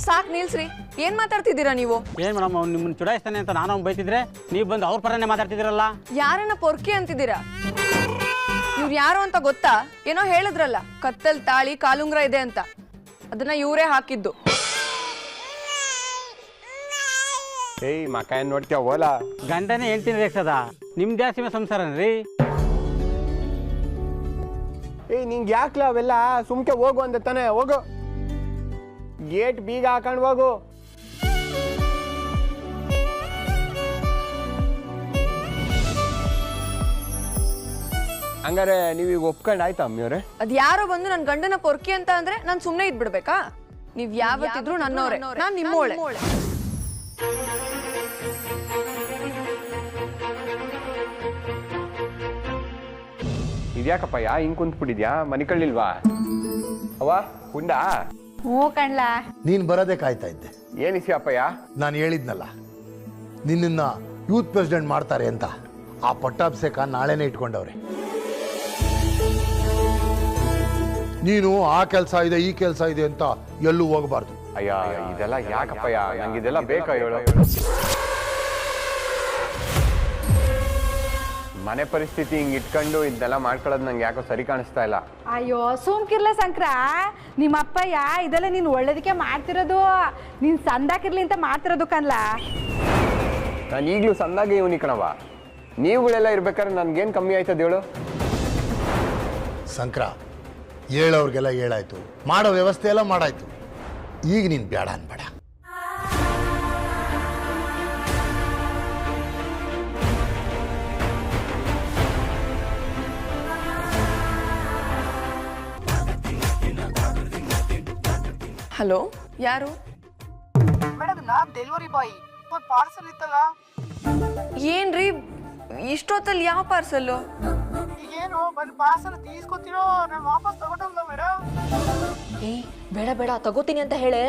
ಸಾಕ್ ನಿಲ್ಸ್ರಿ. ಏನ್ ಮಾತಾಡ್ತಿದ್ದೀರಾ ನೀವು? ಏನ್ ಮೇಡಮ್ ಅವ್ನು ನಿಮ್ಮನ್ನ ಚುಡಾಯಿಸ್ತಾನೆ ಅಂತ ನಾನು ಬೈತಿದ್ರೆ ನೀವು ಬಂದು ಅವ್ರ ಪರನೇ ಮಾತಾಡ್ತಿದ್ದೀರಲ್ಲ. ಯಾರನ್ನ ಪೊರ್ಕಿ ಅಂತಿದ್ದೀರಾ? ಇವ್ರು ಯಾರು ಅಂತ ಗೊತ್ತಾ? ಏನೋ ಹೇಳಿದ್ರಲ್ಲ, ಕತ್ತಲ್ ತಾಳಿ ಕಾಲುಂಗ್ರ ಇದೆ ಅಂತ. ಅದನ್ನ ಇವರೇ ಹಾಕಿದ್ದು. ಏಯ್ ಮಕ್ಕ ಏನ್ ನೋಡ್ತೀಯ ಓಲಾ? ಗಂಡನೇ ಹೆಂಡ್ತಿನ ರೇಗ್ಸದ ನಿಮ್ದು ಜಾಸ್ತಿ ಸಂಸಾರನ್ರಿ. ಏಯ್ ನಿಂಗೆ ಯಾಕ್ಲ ಅವೆಲ್ಲ? ಸುಮ್ಕೆ ಹೋಗು ಅಂದ ತಾನೆ, ಹೋಗು. ಗೇಟ್ ಬೀಗ ಹಾಕೊಂಡು ಹೋಗು. ಹಂಗಾರೆ ನೀವೀಗ ಒಪ್ಕೊಂಡು ಆಯ್ತಾ ಅಮ್ಮಿಯವ್ರೆ? ಅದ್ ಯಾರೋ ಬಂದು ನನ್ ಗಂಡನ ಪೊರ್ಕಿ ಅಂತ ಅಂದ್ರೆ ನಾನ್ ಸುಮ್ನೆ ಇದ್ಬಿಡ್ಬೇಕಾ? ನೀವ್ ಯಾವತ್ತಿದ್ರು ನನ್ನೋರೆ, ನಾನ್ ನಿಮ್ಮೋಳೆ. ಇದ್ಯಾಕಪ್ಪಯ್ಯ ಹಿಂಗ್ ಕುಂತ್ಬಿಟ್ಟಿದ್ಯಾ? ಮನೆ ಕಳ್ಳಿಲ್ವಾ ಅವ ಹುಂಡ? ಹ್ಞೂ ಕಣ್ಲಾ. ನೀನು ಬರೋದೇ ಕಾಯ್ತಾ ಇದ್ದೆ. ಏನ್ ಇಸಿ ಅಪ್ಪಯ್ಯ? ನಾನು ಹೇಳಿದ್ನಲ್ಲ ನಿನ್ನ ಯೂತ್ ಪ್ರೆಸಿಡೆಂಟ್ ಮಾಡ್ತಾರೆ ಅಂತ. ಆ ಪಟ್ಟಾಭಿಷೇಕ ನಾಳೆನೇ ಇಟ್ಕೊಂಡವ್ರೆ. ನೀನು ಆ ಕೆಲಸ ಇದೆ ಈ ಕೆಲಸ ಇದೆ ಅಂತ ಎಲ್ಲೂ ಹೋಗಬಾರ್ದು. ಅಯ್ಯ ಇದೆಲ್ಲ ಯಾಕಪ್ಪಯ್ಯ? ನಂಗೆ ಇದೆಲ್ಲ ಬೇಕಾ ಹೇಳು? ಮನೆ ಪರಿಸ್ಥಿತಿ ಹಿಂಗ್ ಇಟ್ಕೊಂಡು ಇದೆಲ್ಲ ಮಾಡ್ಕೊಳ್ಳೋದು ನಂಗೆ ಯಾಕೋ ಸರಿ ಕಾಣಿಸ್ತಾ ಇಲ್ಲ. ಅಯ್ಯೋ ಸುಮ್ಕಿರ್ಲ ಸಂಕ್ರ, ನಿಮ್ಮ ಅಪ್ಪಯ್ಯ ಇದೆಲ್ಲ ನೀನು ಒಳ್ಳೇದಕ್ಕೆ ಮಾಡ್ತಿರೋದು, ನೀನ್ ಸಂದಾಕಿರ್ಲಿ ಅಂತ ಮಾಡ್ತಿರೋದು ಕನ್ಲಾ. ನಾನು ಈಗಲೂ ಸಂದಾಗೆ ಇವನಿ ಕಣವ. ನೀವುಗಳೆಲ್ಲ ಇರ್ಬೇಕಾದ್ರೆ ನನ್ಗೇನು ಕಮ್ಮಿ ಆಯ್ತದ ಹೇಳು? ಸಂಕ್ರ, ಹೇಳೋರ್ಗೆಲ್ಲ ಹೇಳಾಯ್ತು, ಮಾಡೋ ವ್ಯವಸ್ಥೆ ಎಲ್ಲ ಮಾಡಾಯ್ತು. ಈಗ ನೀನು ಬೇಡ ಅನ್ಬೇಡ. ಹಲೋ, ಯಾರು? ಮೇಡಮ್ ನಾನ್ ಡೆಲಿವರಿ ಬಾಯ್. ಒಂದು ಪಾರ್ಸಲ್ ಇತ್ತಲ್ಲ. ಏನ್ರಿ ಇಷ್ಟೊತ್ತಲ್ಲಿ ಯಾವ ಪಾರ್ಸಲ್ಲು? ಈಗೇನು ಬಂದು ಪಾರ್ಸಲ್ ತೀಸ್ಕೊತೀರೋ ನಾನು ವಾಪಸ್ ತಗೊಂಡಲ್ಲ ಮೇಡಮ್? ಏಯ್ ಬೇಡ ಬೇಡ ತಗೋತೀನಿ ಅಂತ ಹೇಳೆ.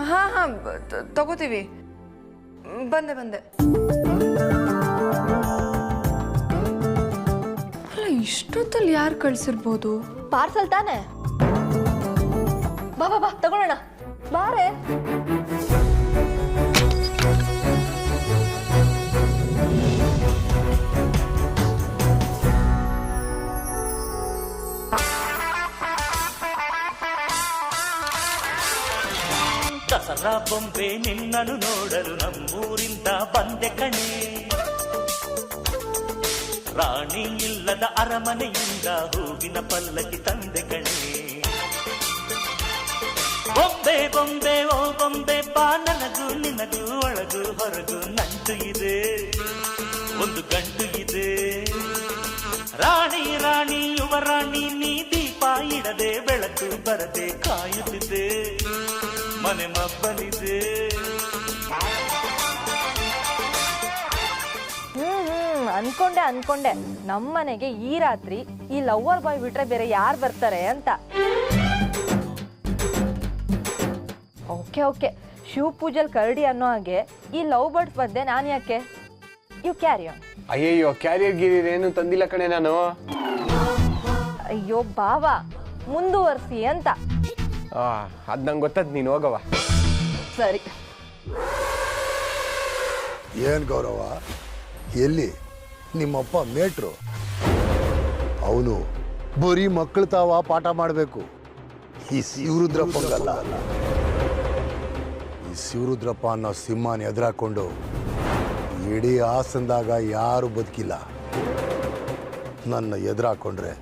ಹಾ ಹಾ ತಗೋತೀವಿ. ಬಂದೆ ಬಂದೆ. ಅಲ್ಲ ಇಷ್ಟೊತ್ತಲ್ಲಿ ಯಾರು ಕಳ್ಸಿರ್ಬೋದು? ಪಾರ್ಸಲ್ ತಾನೆ? ಬಾ ಬಾ ಬಾ ತಗೊಳ್ಳೋಣ ಬಾರೆ. ದಸರಾ ಬೊಂಬೆ ನಿನ್ನನ್ನು ನೋಡಲು ನಮ್ಮೂರಿಂದ ಬಂದೆ ಕಣೆ. ರಾಣಿ ಇಲ್ಲದ ಅರಮನೆಯಿಂದ ಹೂವಿನ ಪಲ್ಲಕ್ಕಿ ತಂದೆ ಕಣೆ. ಬೊಂಬೆ ಬೊಂಬೆ ಓ ಬೊಂಬೆ ಬಾ, ನನಗೂ ನಿನಗೂ ಒಳಗೂ ಹೊರಗೂ ನಂಟು ಇದೆ, ಒಂದು ಗಂಟು ಇದೆ. ರಾಣಿ ರಾಣಿ ಯುವರಾಣಿ ನೀ ದೀಪ ಇಡದೆ ಬೆಳಕು ಬರದೆ ಕಾಯುತ್ತಿದೆ, ಮನೆ ಮಬ್ಬಲಿದೆ. ಅನ್ಕೊಂಡೆ ನಮ್ಮನೆಗೆ ಈ ರಾತ್ರಿ ಈ ಲವ್ವರ್ ಬಾಯ್ ಬಿಟ್ರೆ ಬೇರೆ ಯಾರು ಬರ್ತಾರೆ ಅಂತ. ಓಕೆ ಶಿವ ಪೂಜೆಲ್ ಕರಡಿ ಅನ್ನೋ ಹಾಗೆ ಈ ಲವ್ ಬರ್ಡ್ಸ್ ಬಂದೆ ನಾನು ಯಾಕೆ? You carry on. ಅಯ್ಯಯ್ಯೋ ಕ್ಯಾರಿಯರ್ ಗಿರಿಯರ್ ಏನು ತಂದಿಲ್ಲ ಕಣೆ ನಾನು. ಅಯ್ಯೋ ಬಾವಾ ಮುಂದುವರ್ಸಿ ಅಂತ. ಅದ್ ನಂಗೆ ಗೊತ್ತದ್, ನೀನು ಹೋಗವ. ಸರಿ. ಏನು ಗೌರವ, ಎಲ್ಲಿ ನಿಮ್ಮಪ್ಪ ಮೇಟ್ರು? ಅವನು ಬರೀ ಮಕ್ಕಳು ತಾವ ಪಾಠ ಮಾಡಬೇಕು. ಈ ಶಿವರುದ್ರಪ್ಪಂಗಲ್ಲ. ಈ ಶಿವರುದ್ರಪ್ಪ ಅನ್ನೋ ಸಿಂಹನ ಎದುರಾಕೊಂಡು ಇಡೀ ಹಾಸನದಾಗ ಯಾರು ಬದುಕಿಲ್ಲ. ನನ್ನ ಎದುರಾಕೊಂಡ್ರೆ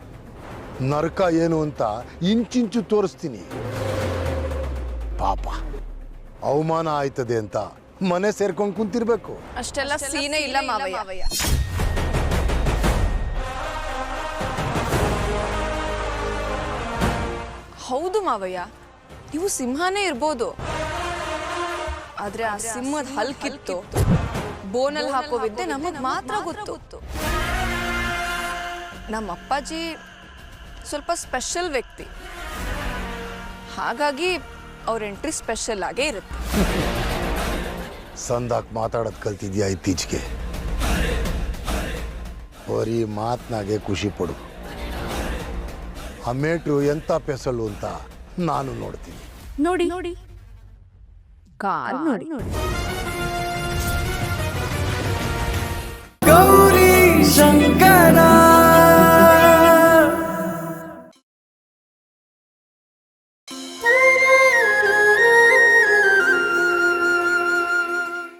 ನರಕ ಏನು ಅಂತ ಇಂಚಿಂಚು ತೋರಿಸ್ತೀನಿ. ಪಾಪ ಅವಮಾನ ಆಯ್ತದೆ ಅಂತ ಮನೆ ಸೇರ್ಕೊಂಡು ಕುಂತಿರ್ಬೇಕು. ಅಷ್ಟೆಲ್ಲ ಸೀನೆ ಇಲ್ಲ ಮಾವಯ್ಯ. ಹೌದು ಮಾವಯ್ಯ, ನೀವು ಸಿಂಹನೇ ಇರ್ಬೋದು, ಆದ್ರೆ ಆ ಸಿಂಹದ ಹಲ್ಕಿತ್ತು ಬೋನಲ್ಲಿ ಹಾಕೋ ವಿದ್ಯೆ ನಮಗ್ ಮಾತ್ರ ಗೊತ್ತು. ನಮ್ಮ ಅಪ್ಪಾಜಿ ಸ್ವಲ್ಪ ಸ್ಪೆಷಲ್ ವ್ಯಕ್ತಿ, ಹಾಗಾಗಿ ಅವ್ರ ಎಂಟ್ರಿ ಸ್ಪೆಷಲ್ ಆಗೇ ಇರುತ್ತೆ. ಸಂದಾಕ್ ಮಾತಾಡೋದು ಕಲ್ತಿದ್ಯಾ ಇತ್ತೀಚೆಗೆ? ಬರೀ ಮಾತನಾಗೆ ಖುಷಿ ಪಡು. ಆ ಮೇಟ್ರು ಎಂಥ ಪೆಸಲು ಅಂತ ನಾನು ನೋಡ್ತೀನಿ. ನೋಡಿ ಕಾರ್ ನೋಡಿ ಗೌರಿ ಶಂಕರ